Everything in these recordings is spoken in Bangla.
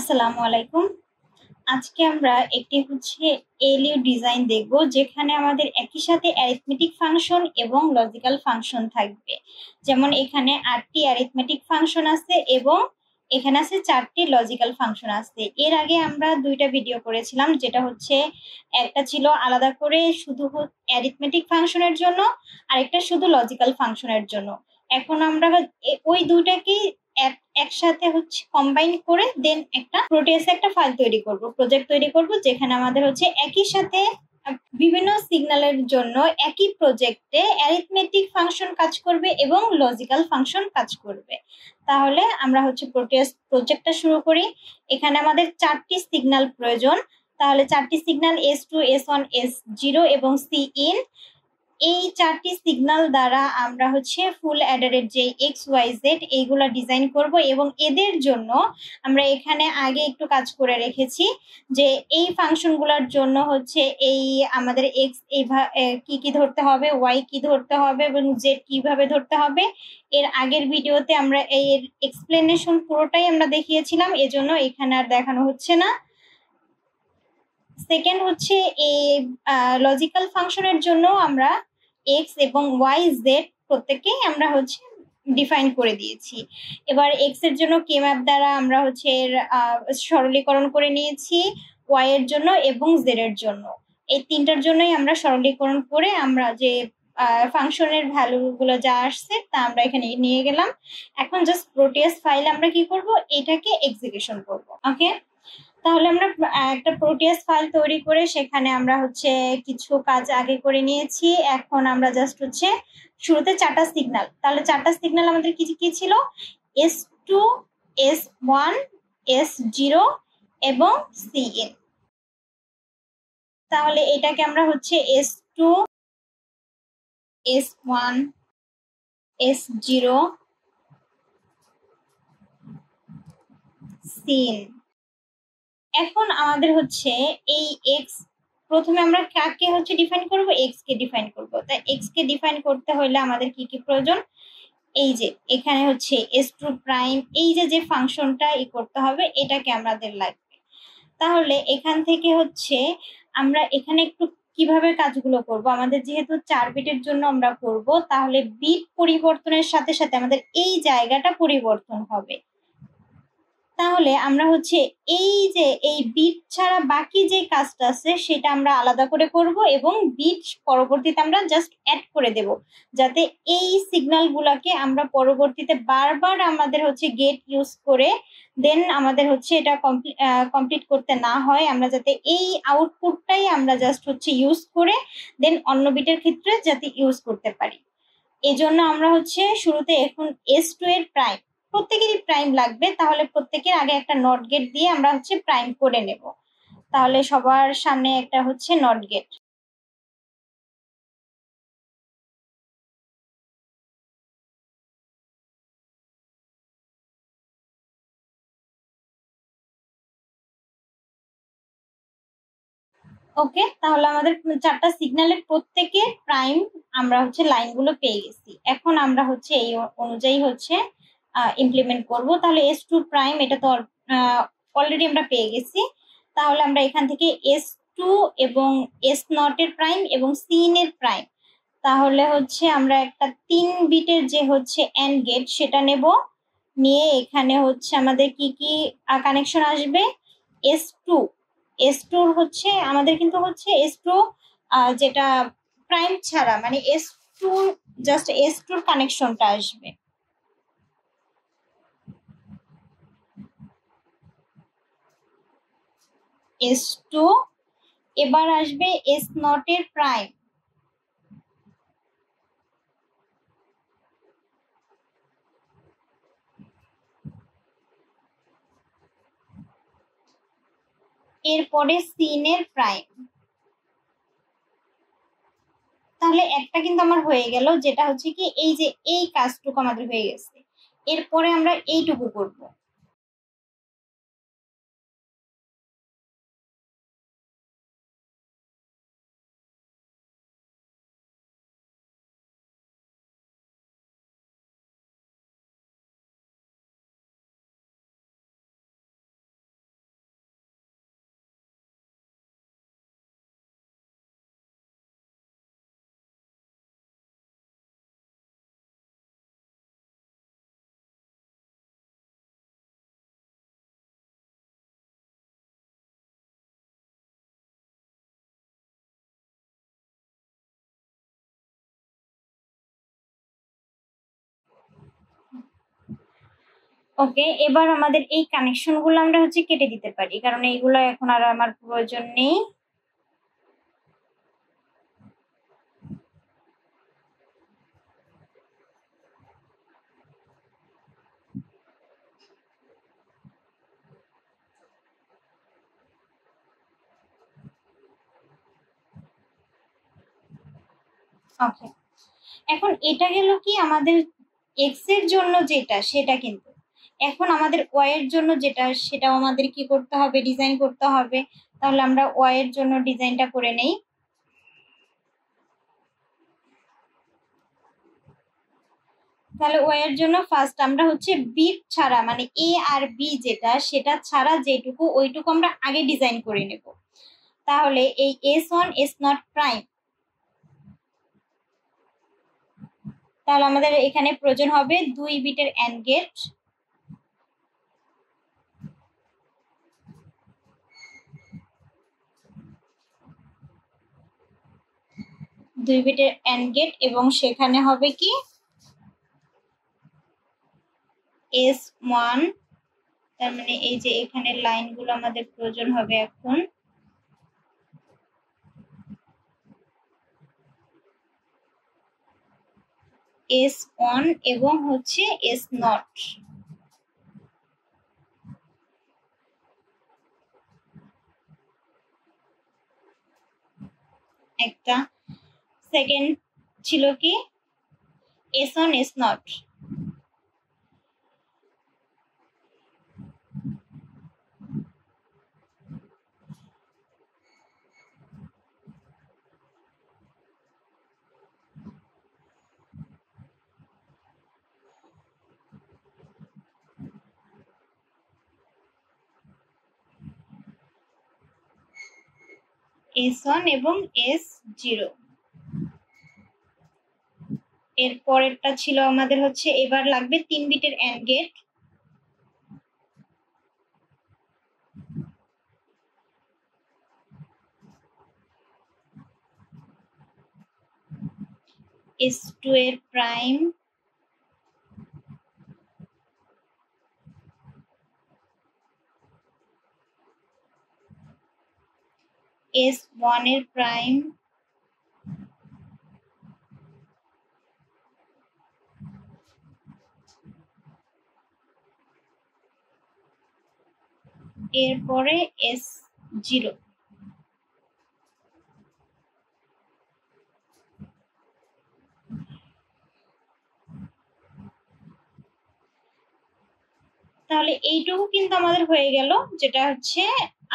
আসসালামু আলাইকুম। আজকে আমরা একটি এলইউ ডিজাইন দেখব, যেখানে আমাদের একই সাথে অ্যারিথমেটিক ফাংশন এবং লজিক্যাল ফাংশন থাকবে। যেমন এখানে 8টি অ্যারিথমেটিক ফাংশন আছে এবং এখানে আছে 4টি লজিক্যাল ফাংশন আছে। এর আগে আমরা দুইটা ভিডিও করেছিলাম, যেটা একটা ছিল আলাদা করে শুধু অ্যারিথমেটিক ফাংশনের জন্য, আরেকটা শুধু লজিক্যাল ফাংশনের জন্য। এখন আমরা ওই দুইটাকেই একসাথে কম্বাইন করে দেন একটা প্রোটিয়াস একটা ফাইল তৈরি করব, প্রজেক্ট তৈরি করব, যেখানে আমাদের একই সাথে বিভিন্ন সিগন্যালের জন্য একই প্রজেক্টে অ্যারিথমেটিক ফাংশন কাজ করবে এবং লজিক্যাল ফাংশন কাজ করবে। তাহলে আমরা প্রোটিয়াস প্রজেক্টটা শুরু করি। এখানে আমাদের 4টি সিগন্যাল প্রয়োজন। তাহলে 4টি সিগন্যাল S2, S1, S0 এবং Cin, এই 4টি সিগন্যাল দ্বারা আমরা ফুল অ্যাডারের যে XYZ এইগুলা ডিজাইন করব এবং এদের জন্য আমরা এখানে আগে একটু কাজ করে রেখেছি যে এই ফাংশনগুলোর জন্য এই আমাদের X কি কি ধরতে হবে, Y কি ধরতে হবে এবং Z কিভাবে ধরতে হবে। এর আগের ভিডিওতে আমরা এর এক্সপ্লেনেশন পুরোটাই আমরা দেখিয়েছিলাম, এজন্য এখানে আর দেখানো হচ্ছে না। সেকেন্ড এই লজিক্যাল ফাংশনের জন্য আমরা এক্স এবং ওয়াই জেড প্রত্যেককেই আমরা ডিফাইন করে দিয়েছি। এবার এক্স এর জন্য কে ম্যাপ দ্বারা আমরা এর সরলীকরণ করে নিয়েছি, ওয়াই এর জন্য এবং জেড এর জন্য। এই তিনটার জন্যই আমরা সরলীকরণ করে আমরা যে ফাংশনের ভ্যালু গুলো যা আসছে তা আমরা এখানে নিয়ে গেলাম। এখন জাস্ট প্রোটিয়াস ফাইল আমরা কি করব, এটাকে এক্সিকিউশন করব। ওকে, তাহলে আমরা একটা প্রোটিয়াস ফাইল তৈরি করে সেখানে আমরা কিছু কাজ আগে করে নিয়েছি। এখন আমরা জাস্ট শুরুতে 4টা সিগন্যাল, তাহলে 4টা সিগন্যাল আমাদের কি কি ছিল, S2, S1, S0 এবং Cin। তাহলে এটাকে আমরা S2, S1, S0, Cin। এখন আমাদের এই এক্স, প্রথমে আমরা কাকে ডিফাইন করব, এক্স কে ডিফাইন করব। তাই এক্স কে ডিফাইন করতে হলে আমাদের কি কি প্রয়োজন, এই যে এখানে S2 প্রাইম, এই যে ফাংশনটা করতে হবে, এটাকে আমাদের লাগবে। তাহলে এখান থেকে আমরা এখানে একটু কিভাবে কাজগুলো করব, আমাদের যেহেতু 4 বিটের জন্য আমরা করব, তাহলে বিট পরিবর্তনের সাথে সাথে আমাদের এই জায়গাটা পরিবর্তন হবে। তাহলে আমরা এই যে এই বিট ছাড়া বাকি যে কাজটা আছে সেটা আমরা আলাদা করে করব এবং বিট পরবর্তীতে আমরা জাস্ট অ্যাড করে দেব, যাতে এই সিগন্যাল গুলাকে আমরা পরবর্তীতে বারবার আমাদের গেট ইউজ করে দেন আমাদের এটা কমপ্লিট করতে না হয়। আমরা যাতে এই আউটপুটটাই আমরা জাস্ট ইউজ করে দেন অন্য বিটের ক্ষেত্রে যাতে ইউজ করতে পারি। এজন্য আমরা শুরুতে এখন S2 এর প্রাইম, প্রত্যেকেরই প্রাইম লাগবে, তাহলে প্রত্যেকের আগে একটা নট গেট দিয়ে আমরা প্রাইম করে নেব। তাহলে সবার সামনে একটা নট গেট। ওকে, তাহলে আমাদের 4টা সিগন্যালের প্রত্যেকের প্রাইম আমরা লাইনগুলো পেয়ে গেছি। এখন আমরা এই অনুযায়ী ইমপ্লিমেন্ট করব। তাহলে S2 প্রাইম এটা তো অলরেডি আমরা পেয়ে গেছি। তাহলে আমরা এখান থেকে S2 এবং S0 এর প্রাইম এবং Cin এর প্রাইম, তাহলে আমরা একটা 3 বিটের যে এন্ড গেট সেটা নেব। নিয়ে এখানে আমাদের কি কি কানেকশন আসবে, S2, S2 আমাদের কিন্তু S2 যেটা প্রাইম ছাড়া, মানে S2 জাস্ট S2 এর কানেকশনটা আসবে। S2, এবার আসবে S0 এর প্রাইম, এরপরে Cin এর প্রাইম। তাহলে একটা কিন্তু আমার হয়ে গেল, যেটা কি এই যে এই কাজটুকু আমাদের হয়ে গেছে। এরপরে আমরা এইটুকু করব। ওকে, এবার আমাদের এই কানেকশন গুলো আমরা হচ্ছে কেটে দিতে পারি, কারণ এইগুলো এখন আর আমার প্রয়োজন নেই। ওকে, এখন এটা গেল কি আমাদের এক্স এর জন্য যেটা সেটা, কিন্তু এখন আমাদের ওয়াই এর জন্য যেটা সেটাও আমাদের কি করতে হবে, ডিজাইন করতে হবে। তাহলে আমরা ওয়াই এর জন্য ডিজাইনটা করে নেই। তাহলে ওয়াই এর জন্য ফার্স্ট আমরা হচ্ছে বিট ছাড়া, মানে এ আর বি যেটা সেটা ছাড়া যেটুকু ওইটুকু আমরা আগে ডিজাইন করে নেব। তাহলে এই S1 S0 প্রাইম, তাহলে আমাদের এখানে প্রয়োজন হবে 2 বিটের অ্যান্ড গেট। দুই বিটের অ্যান্ড গেট, এবং সেখানে হবে কি S1, তার মানে এই যে এখানে লাইনগুলো আমাদের প্রয়োজন হবে এখন S1 এবং হচ্ছে S0। একটা সেকেন্ড ছিল কি S1 S0। S1 এবং S0। এর পরেরটা ছিল আমাদের হচ্ছে এবার লাগবে 3 বিটের অ্যান্ড গেট। S2 এর প্রাইম, S1 এর প্রাইম, এরপরে S0। তাহলে এইটুকু কিন্তু আমাদের হয়ে গেল, যেটা হচ্ছে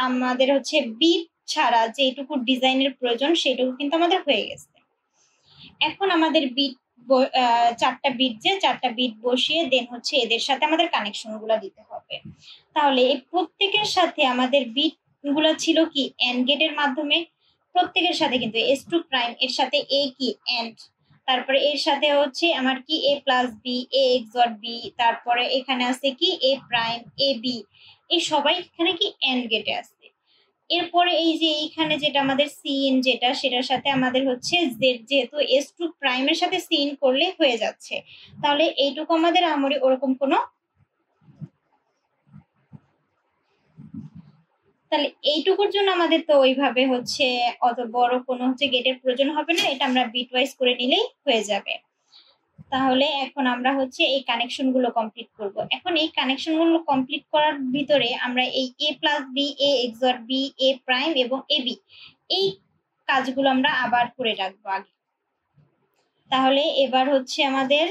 আমাদের হচ্ছে বিট ছাড়া যেটুকু ডিজাইনের প্রয়োজন সেটুকু কিন্তু আমাদের হয়ে গেছে। এখন আমাদের বিট, চারটা বিট, যে চারটা বিট বসিয়ে দেন হচ্ছে এদের সাথে আমাদের কানেকশন গুলা দিতে হবে। তাহলে এই প্রত্যেকের সাথে আমাদের বিট গুলা ছিল কি এন্ড গেটের মাধ্যমে, প্রত্যেকের সাথে কিন্তু S2 প্রাইম এর সাথে এ কি এন্ড, তারপরে এর সাথে হচ্ছে আমার কি A plus B, A XOR B, তারপরে এখানে আছে কি A প্রাইম A বি, এই সবাই এখানে কি এন্ড গেটে আছে। এরপরে এই যে এইখানে যেটা আমাদের সিন যেটা সেটার সাথে আমাদের হচ্ছে যেহেতু S2 প্রাইমের সাথে সিন করলে হয়ে যাচ্ছে, তাহলে এইটুকু আমাদের আমরি ওরকম কোনো, তাহলে এইটুকুর জন্য আমাদের তো ওইভাবে হচ্ছে অত বড় কোনো হচ্ছে গেটের প্রয়োজন হবে না, এটা আমরা বিট ওয়াইজ করে নিলেই হয়ে যাবে। তাহলে এখন আমরা হচ্ছে এই কানেকশন গুলো কমপ্লিট করব। এখন এই কানেকশন গুলো কমপ্লিট করার ভিতরে আমরা এই A plus B, A XOR B, A prime এবং এ বি, এই কাজগুলো আমরা আবার করে রাখবো আগে। তাহলে এবার হচ্ছে আমাদের,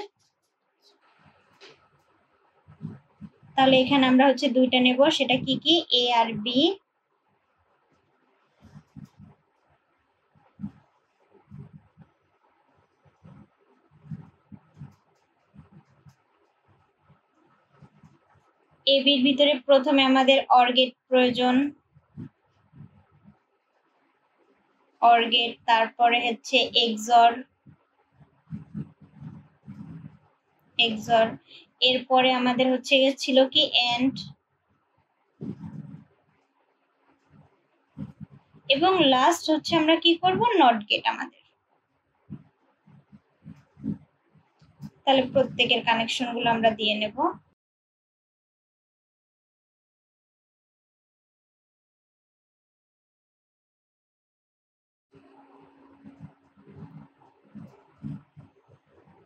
তাহলে এখানে আমরা হচ্ছে দুইটা নেব, সেটা কি কি A আর বি। এ বির ভিতরে প্রথমে আমাদের অর গেট প্রয়োজন, অর গেট, তারপরে হচ্ছে XOR, এরপরে আমাদের হচ্ছে ছিল কি এন্ড, এবং লাস্ট হচ্ছে আমরা কি করব নট গেট আমাদের। তাহলে প্রত্যেকের কানেকশন গুলো আমরা দিয়ে নেব।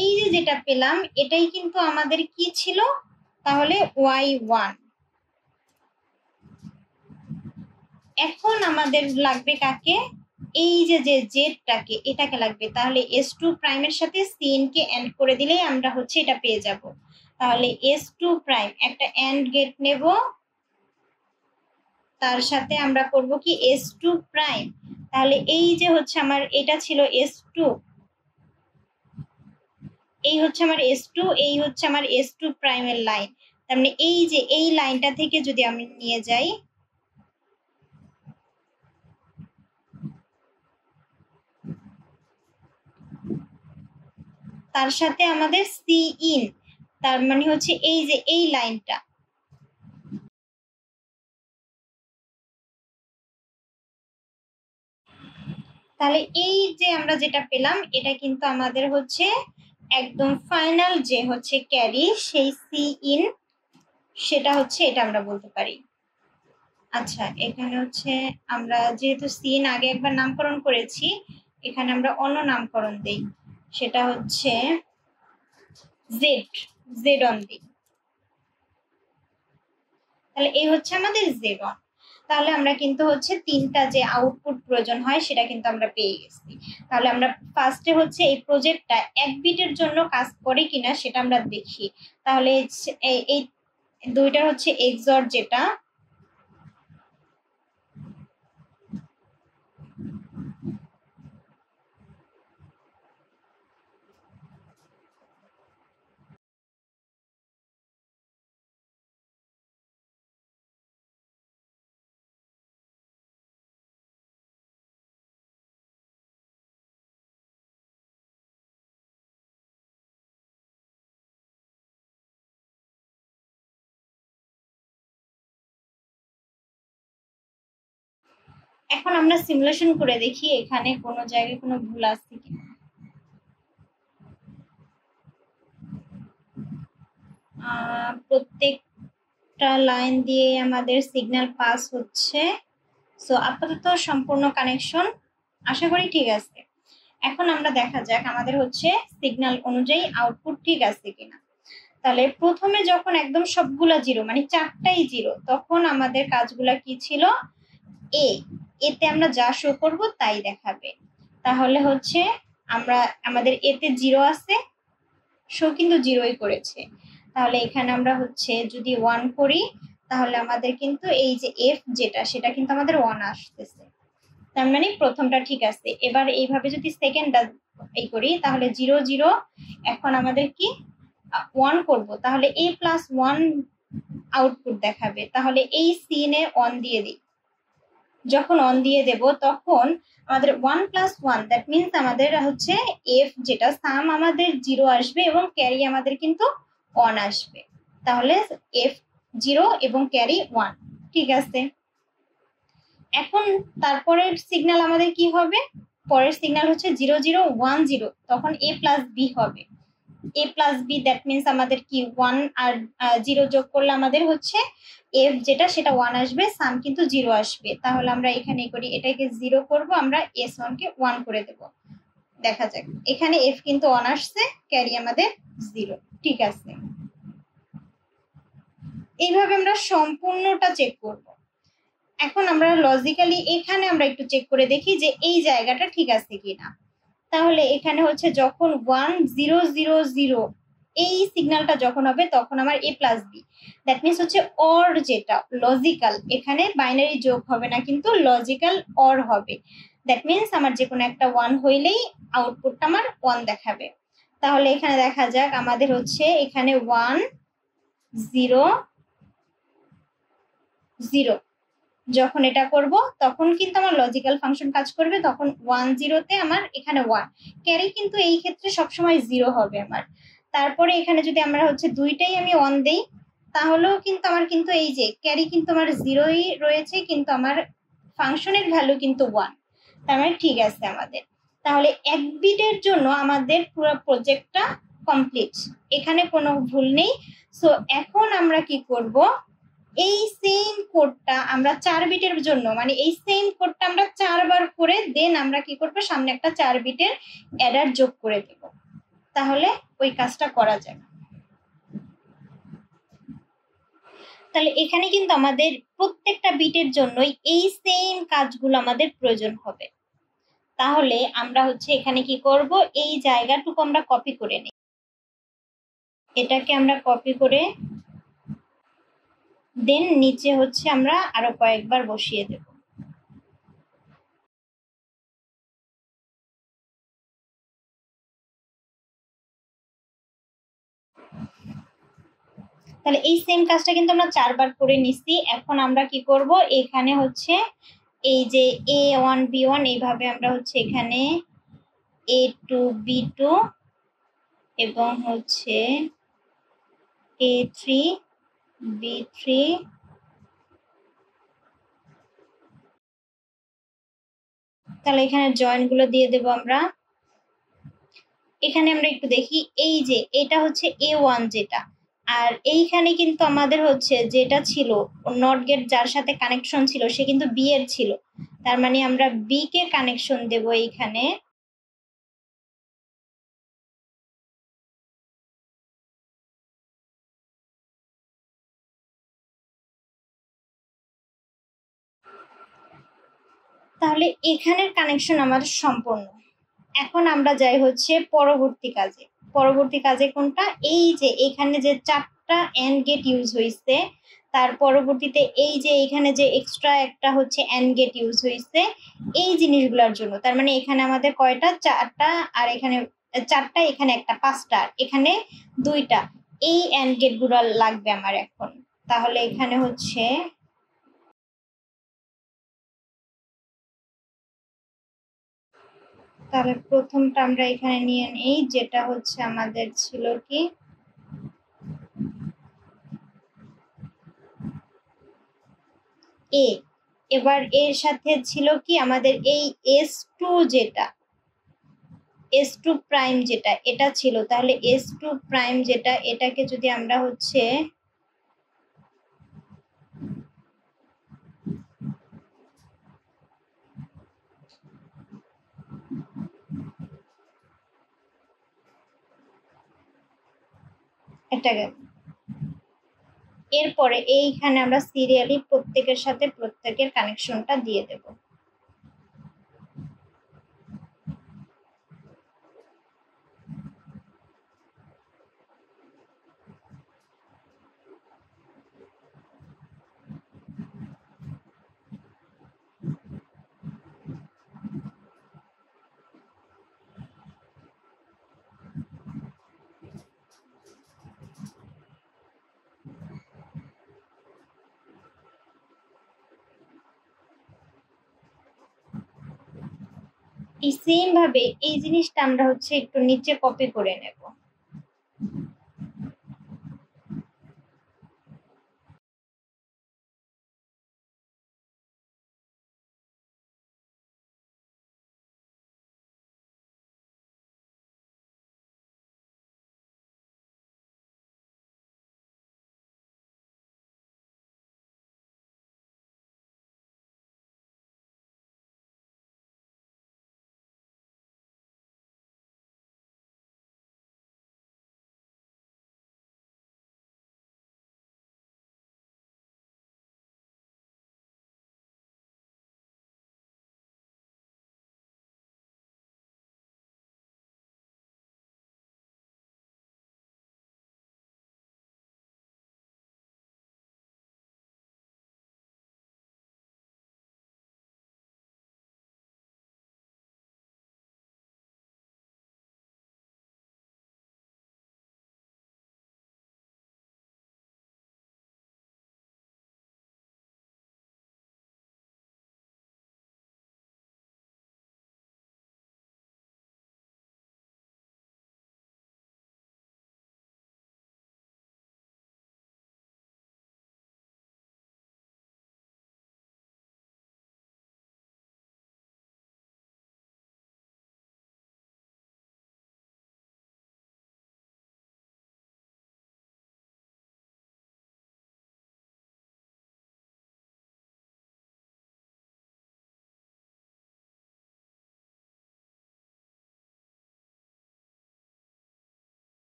এই যে যেটা পেলাম এটাই কিন্তু আমাদের কি ছিল, তাহলে y1। এখন আমাদের লাগবে কাকে, এই যে যে জেডটাকে, এটাকে লাগবে। তাহলে s2 প্রাইমের সাথে cn কে এন্ড করে দিলেই আমরা হচ্ছে এটা পেয়ে যাব। তাহলে s2 প্রাইম একটা এন্ড গেট নেব, তার সাথে আমরা করব কি s2 প্রাইম। তাহলে এই যে হচ্ছে আমার এটা ছিল s2, এই হচ্ছে আমার s2, এই হচ্ছে আমার s2 প্রাইমের লাইন। তার মানে এই যে এই লাইনটা থেকে যদি আমি নিয়ে যাই, তার সাথে আমাদের সি ইন, তার মানে হচ্ছে এই যে এই লাইনটা। তাহলে এই যে আমরা যেটা পেলাম এটা কিন্তু আমাদের হচ্ছে একদম ফাইনাল যে হচ্ছে ক্যারি, সেই সি ইন, সেটা হচ্ছে এটা আমরা বলতে পারি। আচ্ছা, এখানে হচ্ছে আমরা যেহেতু সিন আগে একবার নামকরণ করেছি, এখানে আমরা অন্য নামকরণ দেই, সেটা হচ্ছে জেড, জেড অন দিই। তাহলে এই হচ্ছে আমাদের জেড অন। তাহলে আমরা কিন্তু হচ্ছে তিনটা যে আউটপুট প্রয়োজন হয় সেটা কিন্তু আমরা পেয়ে গেছি। তাহলে আমরা ফার্স্টে হচ্ছে এই প্রজেক্টটা এক বিটের জন্য কাজ করে কিনা সেটা আমরা দেখি। তাহলে এই দুইটার হচ্ছে এক্সঅর, যেটা এখন আমরা সিমুলেশন করে দেখি এখানে কোনো জায়গায় কোনো ভুল আছে কিনা। প্রত্যেকটা লাইন দিয়ে আমাদের সিগন্যাল পাস হচ্ছে। সো আপাতত সম্পূর্ণ কানেকশন আশা করি ঠিক আছে। এখন আমরা দেখা যাক আমাদের হচ্ছে সিগন্যাল অনুযায়ী আউটপুট ঠিক আছে কিনা। তাহলে প্রথমে যখন একদম সবগুলা জিরো, মানে চারটাই জিরো, তখন আমাদের কাজগুলা কি ছিল, এ, এতে আমরা যা শো করব তাই দেখাবে। তাহলে হচ্ছে আমরা আমাদের এতে জিরো আছে, শো কিন্তু জিরোই করেছে। তাহলে এখানে আমরা হচ্ছে যদি 1 করি, তাহলে আমাদের কিন্তু এই যে এফ যেটা, সেটা কিন্তু আমাদের 1 আসতেছে। তার মানে প্রথমটা ঠিক আছে। এবার এইভাবে যদি সেকেন্ডটা এই করি, তাহলে 0 0, এখন আমাদের কি 1 করব, তাহলে a প্লাস 1 আউটপুট দেখাবে। তাহলে এই সিনে অন দিয়ে দিই। যখন অন দিয়ে দেব তখন আমাদের 1 প্লাস 1, দ্যাট মিনস আমাদের হচ্ছে এফ যেটা সাম আমাদের 0 আসবে এবং ক্যারি আমাদের কিন্তু 1 আসবে। তাহলে এফ 0 এবং ক্যারি 1, ঠিক আছে। এখন তারপরের সিগন্যাল আমাদের কি হবে, পরের সিগন্যাল হচ্ছে 0 0 1 0, তখন a প্লাস বি হবে। a plus B, that means আমাদের কি 1 আর 0 যোগ করলে আমাদের হচ্ছে এফ যেটা সেটা 1 আসবে, সাম কিন্তু 0 আসবে। তাহলে আমরা এখানে করি, এটাকে 0 করব, আমরা s1 কে 1 করে দেব। দেখা যাক, এখানে এফ কিন্তু 1 আসছে, ক্যারি আমাদের 0, ঠিক আছে। এইভাবে আমরা সম্পূর্ণটা চেক করব। এখন আমরা লজিক্যালি এখানে আমরা একটু চেক করে দেখি যে এই জায়গাটা ঠিক আছে কিনা। তাহলে এখানে হচ্ছে যখন 1 0 0 0 এই সিগন্যালটা যখন হবে তখন আমার a plus B, that means হচ্ছে অর, যেটা লজিক্যাল, এখানে বাইনারি যোগ হবে না কিন্তু লজিক্যাল অর হবে। দ্যাট মিনস আমার যে কোনো একটা 1 হইলেই আউটপুটটা আমার 1 দেখাবে। তাহলে এখানে দেখা যাক আমাদের হচ্ছে এখানে 1 0 0, যখন এটা করব তখন কিন্তু আমার লজিক্যাল ফাংশন কাজ করবে, তখন 1 0 তে আমার এখানে 1, ক্যারি কিন্তু এই ক্ষেত্রে সবসময় 0 হবে আমার। তারপরে এখানে যদি আমরা হচ্ছে দুইটাই আমি 1 দেই, তাহলেও কিন্তু আমার কিন্তু এই যে ক্যারি কিন্তু আমার 0ই রয়েছে, কিন্তু আমার ফাংশনের ভ্যালু কিন্তু 1। তার মানে ঠিক আছে আমাদের। তাহলে এক বিটের জন্য আমাদের পুরো প্রজেক্টটা কমপ্লিট, এখানে কোনো ভুল নেই। সো এখন আমরা কি করব, এই সেম কোডটা আমরা 4 বিটের জন্য, মানে এই সেম কোডটা আমরা 4 বার করে দেন আমরা কি করব, সামনে একটা 4 বিটের অ্যাডার যোগ করে দেব। তাহলে ওই কাজটা করা যাবে। তাহলে এখানে কিন্তু আমাদের প্রত্যেকটা বিটের জন্যই এই সেম কাজগুলো আমাদের প্রয়োজন হবে। তাহলে আমরা এখানে কি করব, এই জায়গাটুকু আমরা কপি করে নিই, এটাকে আমরা কপি করে দেন নিচে আমরা আরো কয়েকবার বসিয়ে দেব। তাহলে এই সেম কাজটা কিন্তু আমরা 4বার করে নিছি। এখন আমরা কি করব, এখানে এই যে A1 B1 এইভাবে আমরা এখানে A2 B2 এবং A3 B3 তাহলে এখানে জয়েন্ট গুলো দিয়ে দেব আমরা। এখানে আমরা একটু দেখি, এই যে এটা A1 যেটা, আর এইখানে কিন্তু আমাদের যেটা ছিল নট গেট যার সাথে কানেকশন ছিল সে কিন্তু বি এর ছিল, তার মানে আমরা বি কে কানেকশন দেব এইখানে। তাহলে এখানের কানেকশন আমাদের সম্পূর্ণ। এখন আমরা যাই পরবর্তী কাজে। পরবর্তী কাজে কোনটা, এই যে এখানে যে 4টা এন্ড গেট ইউজ হয়েছে, তার পরবর্তীতে এই যে এখানে যে এক্সট্রা একটা এন্ড গেট ইউজ হয়েছে এই জিনিসগুলোর জন্য। তার মানে এখানে আমাদের কয়টা, 4টা, আর এখানে 4টা, এখানে একটা, 5টা, এখানে 2টা। এই এন্ড গেট গুলো লাগবে আমার এখন। তাহলে এখানে তাহলে প্রথমটা আমরা এখানে নিয়ে নিই, যেটা আমাদের ছিল কি এ। এবার এর সাথে ছিল কি আমাদের এই S2 যেটা, S2 প্রাইম যেটা এটা ছিল। তাহলে S2 প্রাইম যেটা, এটাকে যদি আমরা এটাকে, এরপরে এইখানে আমরা সিরিয়ালি প্রত্যেকের সাথে প্রত্যেকের কানেকশনটা দিয়ে দেব। এই সেম ভাবে এই জিনিসটা আমরা একটু নিচে কপি করে নেব।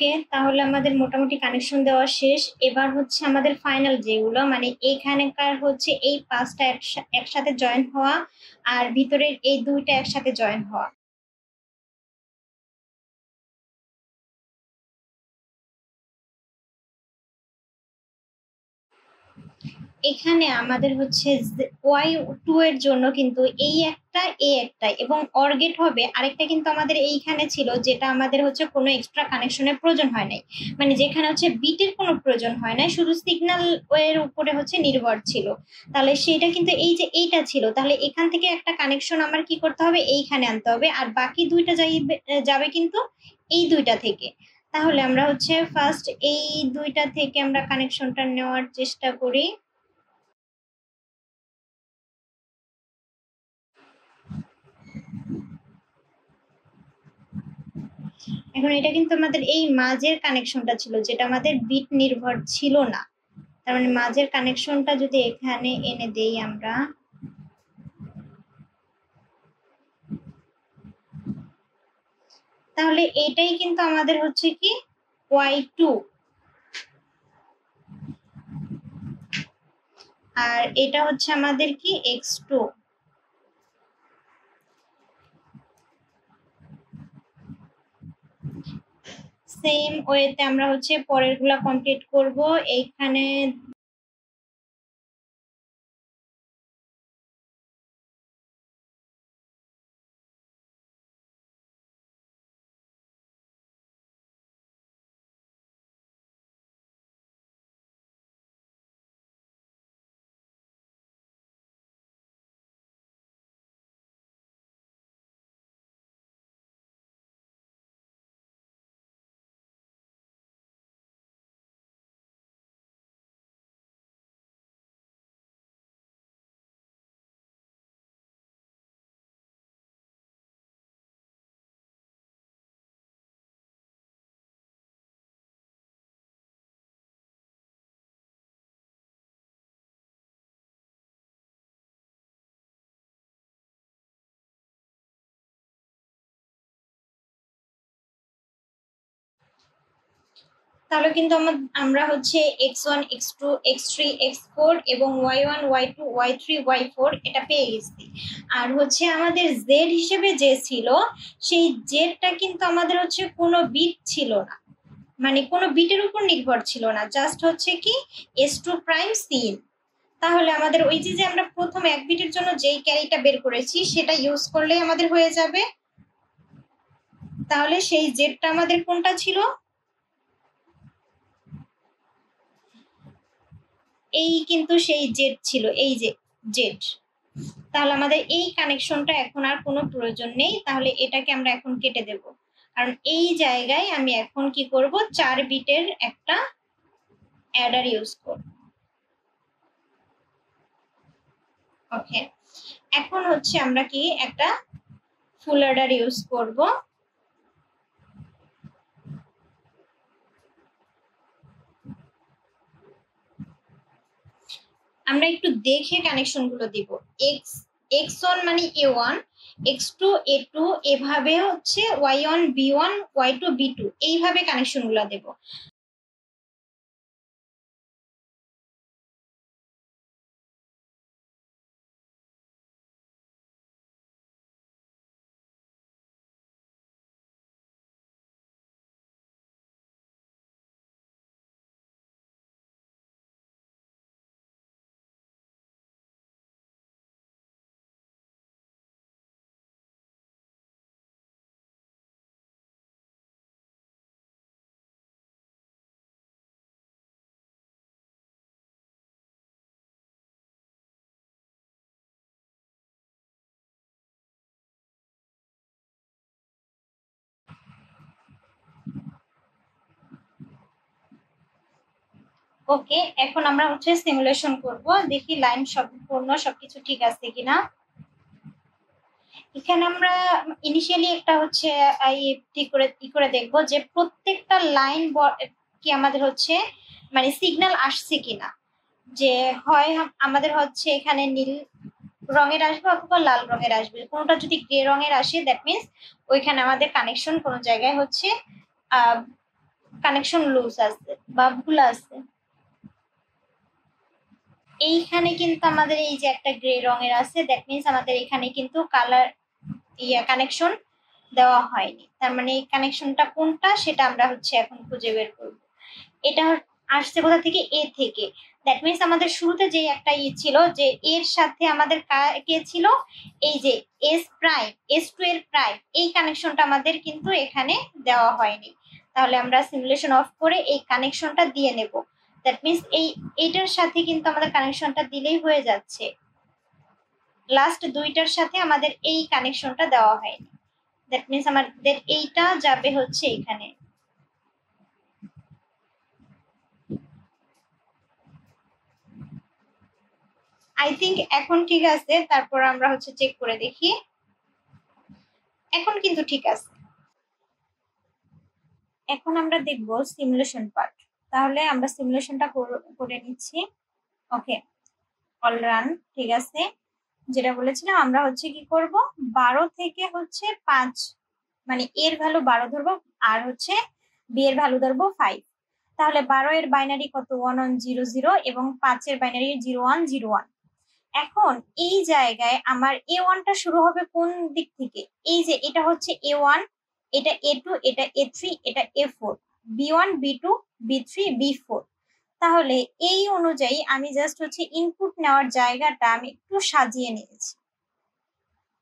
ওকে, তাহলে আমাদের মোটামুটি কানেকশন দেওয়া শেষ। এবার হচ্ছে আমাদের ফাইনাল যেগুলো, মানে এইখানেকার হচ্ছে এই পাঁচটা একসাথে জয়েন হওয়া আর ভিতরের এই দুইটা একসাথে জয়েন হওয়া। এখানে আমাদের হচ্ছে Y2 এর জন্য কিন্তু এই একটা এই একটা এবং অর গেট হবে আরেকটা, কিন্তু আমাদের এইখানে ছিল যেটা আমাদের হচ্ছে কোনো এক্সট্রা কানেকশনের প্রয়োজন হয় নাই, মানে যেখানে হচ্ছে বিটের কোনো প্রয়োজন হয় নাই, শুধু সিগন্যাল এর উপরে হচ্ছে নির্ভর ছিল। তাহলে সেটা কিন্তু এই যে এইটা ছিল, তাহলে এখান থেকে একটা কানেকশন আমার কি করতে হবে, এইখানে আনতে হবে, আর বাকি দুইটা যাবে কিন্তু এই দুইটা থেকে। তাহলে আমরা হচ্ছে ফার্স্ট এই দুইটা থেকে আমরা কানেকশনটা নেওয়ার চেষ্টা করি। এখন এটা কিন্তু আমাদের এই মাঝের কানেকশনটা ছিল যেটা আমাদের বিট নির্ভর ছিল না। তার মানে মাঝের কানেকশনটা যদি এখানে এনে দেই আমরা, তাহলে এটাই কিন্তু আমাদের হচ্ছে কি Y2, আর এটা হচ্ছে আমাদের কি X2। সেম ওয়েতে আমরা হচ্ছে পরের গুলা কমপ্লিট করব। এইখানে তাহলে কিন্তু আমরা হচ্ছে X1 X2 X3 X4 এবং Y1 Y2 Y3 Y4 এটা পেয়ে গেছি। আর হচ্ছে আমাদের জেড হিসেবে যে ছিল সেই জেডটা কিন্তু আমাদের হচ্ছে কোনো বিট ছিল না, মানে কোনো বিটের উপর নির্ভর ছিল না, জাস্ট হচ্ছে কি S2 প্রাইম সিন। তাহলে আমাদের ওই যে আমরা প্রথম এক বিটের জন্য যেই ক্যারিটা বের করেছি সেটা ইউজ করলেই আমাদের হয়ে যাবে। তাহলে সেই জেডটা আমাদের কোনটা ছিল, এই কিন্তু সেই জেড ছিল, এই যে জেড। তাহলে আমাদের এই কানেকশনটা এখন আর কোনো প্রয়োজন নেই, তাহলে এটাকে আমরা এখন কেটে দেব, কারণ এই জায়গায় আমি এখন কি করব 4 বিটের একটা অ্যাডার ইউজ করব। ওকে, এখন হচ্ছে আমরা কি একটা ফুল অ্যাডার ইউজ করব। আমরা একটু দেখে কানেকশন গুলো দিব। X1 মানে A1, X2 A2, এভাবে হচ্ছে Y1 B1 Y2 B2, এইভাবে কানেকশন গুলো দেব। ওকে, এখন আমরা হচ্ছে সিমুলেশন করব, দেখি লাইন সম্পূর্ণ সবকিছু ঠিক আছে কিনা। এখানে আমরা ইনিশিয়ালি একটা হচ্ছে ঠিক করে দেখবো যে প্রত্যেকটা লাইন কি আমাদের হচ্ছে মানে সিগন্যাল আসছে কিনা, যে হয় আমাদের হচ্ছে এখানে নীল রঙের আসবে অথবা লাল রঙের আসবে, কোনোটা যদি গ্রে রঙের আসে দ্যাট মিনস ওইখানে আমাদের কানেকশন কোনো জায়গায় হচ্ছে কানেকশন লুজ আছে বা ভুল আছে। এইখানে কিন্তু আমাদের এই যে একটা গ্রে রঙের আছে, দ্যাট মিনস আমাদের এখানে কিন্তু কালার কানেকশন দেওয়া হয়নি। তার মানে এই কানেকশনটা কোনটা সেটা আমরা হচ্ছে এখন খুঁজে বের করব। এটা আসছে কোথা থেকে? এ থেকে। দ্যাট মিনস আমাদের শুরুতে যে একটা ছিল যে এর সাথে আমাদের কে ছিল, এই যে এস প্রাইম, S2 এর প্রাইম, এই কানেকশনটা আমাদের কিন্তু এখানে দেওয়া হয়নি। তাহলে আমরা সিমুলেশন অফ করে এই কানেকশনটা দিয়ে নেব। দ্যাট মিনস এইটার সাথে কিন্তু আমাদের কানেকশনটা দিলেই হয়ে যাচ্ছে। লাস্ট দুইটার সাথে আমাদের এই কানেকশনটা দেওয়া হয়নি। দ্যাট মিনস আমাদের এইটা যাবে হচ্ছে এখানে। আই থিঙ্ক এখন ঠিক আছে। তারপর আমরা হচ্ছে চেক করে দেখি। এখন কিন্তু ঠিক আছে। এখন আমরা দেখব সিমুলেশন পার্ট। তাহলে আমরা সিমুলেশনটা করে নিচ্ছি। ওকে, অল রান। ঠিক আছে, যেটা বলেছিলাম আমরা হচ্ছে কি করব, 12 থেকে হচ্ছে 5, মানে এর ভ্যালু 12 ধরবো, আর হচ্ছে বি এর ভ্যালু ধরবো 5। তাহলে 12 এর বাইনারি কত? 1100 এবং 5 এর বাইনারি 0101। এখন এই জায়গায় আমার A1টা শুরু হবে কোন দিক থেকে? এই যে এটা হচ্ছে A1, এটা A2, এটা A3, এটা A4, B1, B2, B3, B4। তাহলে এই অনুযায়ী আমি জাস্ট হচ্ছে ইনপুট নেওয়ার জায়গাটা আমি একটু সাজিয়ে নিয়েছি,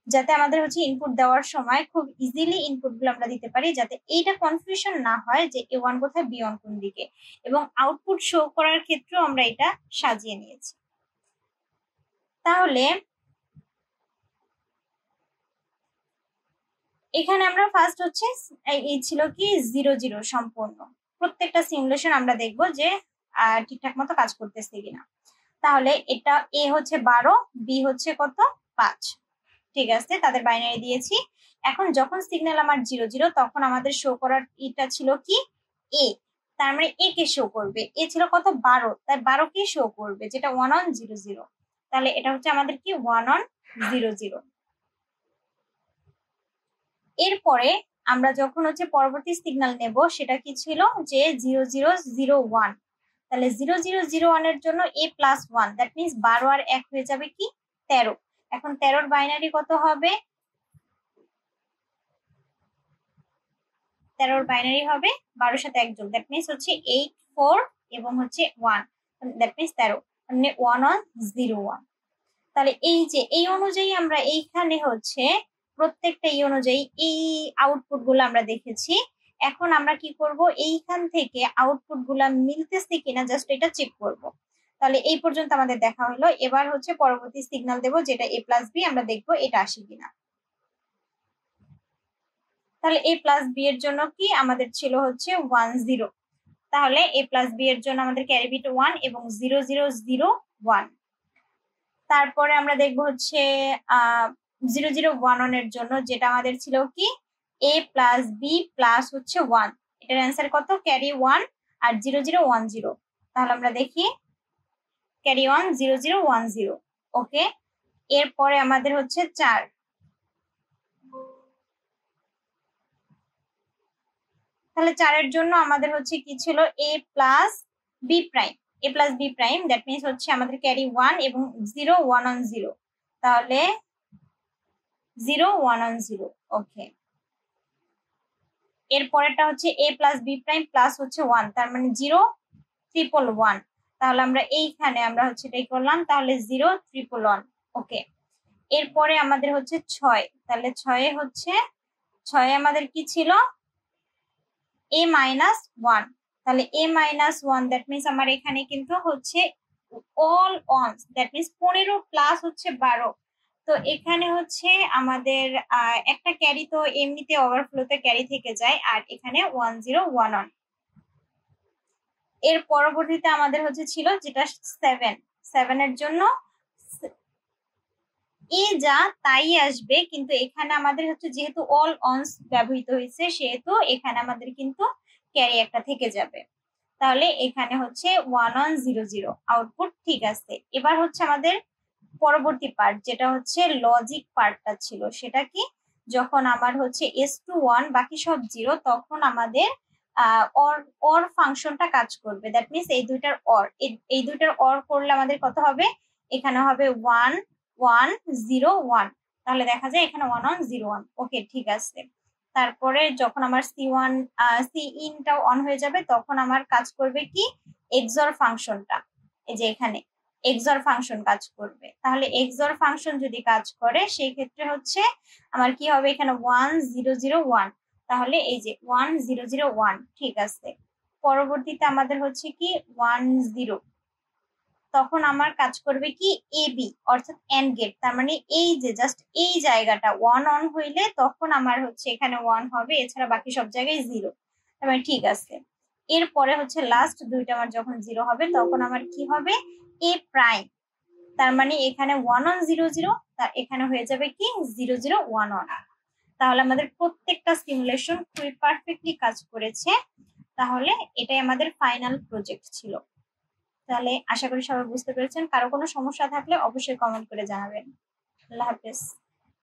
যাতে আমাদের হচ্ছে ইনপুট দেওয়ার সময় খুব ইজিলি ইনপুট গুলো আমরা দিতে পারি, যাতে এইটা কনফিউশন না হয় যে A1 কোথায়, B1 কোন দিকে। এবং আউটপুট শো করার ক্ষেত্রেও আমরা এটা সাজিয়ে নিয়েছি। তাহলে এখানে আমরা ফার্স্ট হচ্ছে এই ছিল কি 00 সম্পূর্ণ। প্রত্যেকটা সিমুলেশন আমরা দেখবো যে ঠিকঠাক মতো কাজ করতেছে কিনা। তাহলে এটা এ হচ্ছে 12, বি হচ্ছে কত? 5। ঠিক আছে, তাদের বাইনারি দিয়েছি। এখন যখন সিগন্যাল আমার 00, তখন আমাদের শো করার এটা ছিল কি এ। তার মানে এ কে শো করবে। এ ছিল কত? 12, তাই 12 কে শো করবে, যেটা 1100। তাহলে এটা হচ্ছে আমাদের কি 1100। এরপরে আমরা যখন হচ্ছে পরবর্তী সিগন্যাল নেব, সেটা কি ছিল যে 0001। তাহলে 0001 এর জন্য A+1, দ্যাট মিনস 12 আর 1 হয়ে যাবে কি 13। এখন 13 বাইনারি কত হবে? 13 বাইনারি হবে 12 সাথে 1 যোগ, দ্যাট মিনস হচ্ছে 8, 4 এবং হচ্ছে 1, দ্যাট মিনস 13, মানে 1101। তাহলে এই যে এই অনুযায়ী আমরা এইখানে হচ্ছে প্রত্যেকটা এই অনুযায়ী এই আউটপুট গুলো আমরা দেখেছি। এখন আমরা কি করব, এইখান থেকে আউটপুট গুলা মিলতেছে কিনা জাস্ট এটা চেক করব। তাহলে এই পর্যন্ত আমাদের দেখা হলো। এবার হচ্ছে পরবর্তী সিগন্যাল দেব, যেটা A+B, আমরা দেখবো এটা আসে কিনা। তাহলে A+B এর জন্য কি আমাদের ছিল হচ্ছে 10। তাহলে A+B এর জন্য আমাদের ক্যারি বিট 1 এবং 0001। তারপরে আমরা দেখবো হচ্ছে 0011 এর জন্য, যেটা আমাদের ছিল কি A+B প্লাস হচ্ছে 1। এটার অ্যান্সার কত? ক্যারি 1 আর 0010। তাহলে আমরা দেখি ক্যারি 1 0010। ওকে, এরপরে আমাদের হচ্ছে 4। তাহলে 4 এর জন্য আমাদের হচ্ছে কি ছিল? A+B prime, A+B prime, that means হচ্ছে আমাদের ক্যারি 1 এবং 0110। তাহলে 0110। ওকে, এর পরেরটা হচ্ছে A+B প্রাইম প্লাস হচ্ছে 1, তার মানে 0111। তাহলে আমরা এইখানে আমরা হচ্ছে এটাই করলাম, তাহলে 0111। ওকে, এরপরে আমাদের হচ্ছে 6। তাহলে 6 হচ্ছে 6 আমাদের কি ছিল? A-1। তাহলে A-1, দ্যাট মিনস আমার এখানে কিন্তু হচ্ছে all ones, that means 15 plus হচ্ছে 12। তো এখানে হচ্ছে আমাদের একটা ক্যারি তো এমনিতে ওভারফ্লোতে ক্যারি থেকে যায়, আর এখানে 1011। এর পরবর্তীতে আমাদের হচ্ছে ছিল যেটা 7। 7 এর জন্য এ যা তাই আসবে, কিন্তু এখানে আমাদের হচ্ছে যেহেতু অল অনস ব্যবহৃত হয়েছে, সেহেতু এখানে আমাদের কিন্তু ক্যারি একটা থেকে যাবে। তাহলে এখানে হচ্ছে 1100 আউটপুট ঠিক আছে। এবার হচ্ছে আমাদের পরবর্তী পার্ট, যেটা হচ্ছে লজিক পার্টটা ছিল, সেটা কি? যখন আমার হচ্ছে S2 1 বাকি সব 0, তখন আমাদের অর অর ফাংশনটা কাজ করবে। দ্যাট মিনস এই দুইটার অর, এই দুইটার অর করলে আমাদের কত হবে, এখানে হবে 1 1 0 1। তাহলে দেখা যায় এখানে 1 1 0 1। ওকে, ঠিক আছে। তারপরে যখন আমার C1 সি ইনটাও অন হয়ে যাবে তখন আমার কাজ করবে কি, এক্সর ফাংশনটা। এই যে এখানে এক্সর ফাংশন কাজ করবে। তাহলে এক্সর ফাংশন যদি কাজ করে সেই ক্ষেত্রে হচ্ছে আমার কি হবে, এখানে 1 0 0 1। তাহলে এই যে 1 0 0 1, ঠিক আছে। পরবর্তীতে আমাদের হচ্ছে কি 1 0, তখন আমার কাজ করবে কি এ বি অর্থাৎ এন্ড গেট। তার মানে এই যে জাস্ট এই জায়গাটা 1 অন হইলে তখন আমার হচ্ছে এখানে 1 হবে, এছাড়া বাকি সব জায়গায় 0। তার মানে ঠিক আছে। এরপরে হচ্ছে লাস্ট দুইটা আমার যখন 0 হবে তখন আমার কি হবে, এ প্রাইম। তার মানে এখানে 1 1 0 0, তা এখানে হয়ে যাবে কি 0 0 1 1। তাহলে আমাদের প্রত্যেকটা সিমুলেশন খুবই পারফেক্টলি কাজ করেছে। তাহলে এটাই আমাদের ফাইনাল প্রজেক্ট ছিল। তাহলে আশা করি সবাই বুঝতে পেরেছেন। কারো কোনো সমস্যা থাকলে অবশ্যই কমেন্ট করে জানাবেন। আল্লাহ হাফেজ।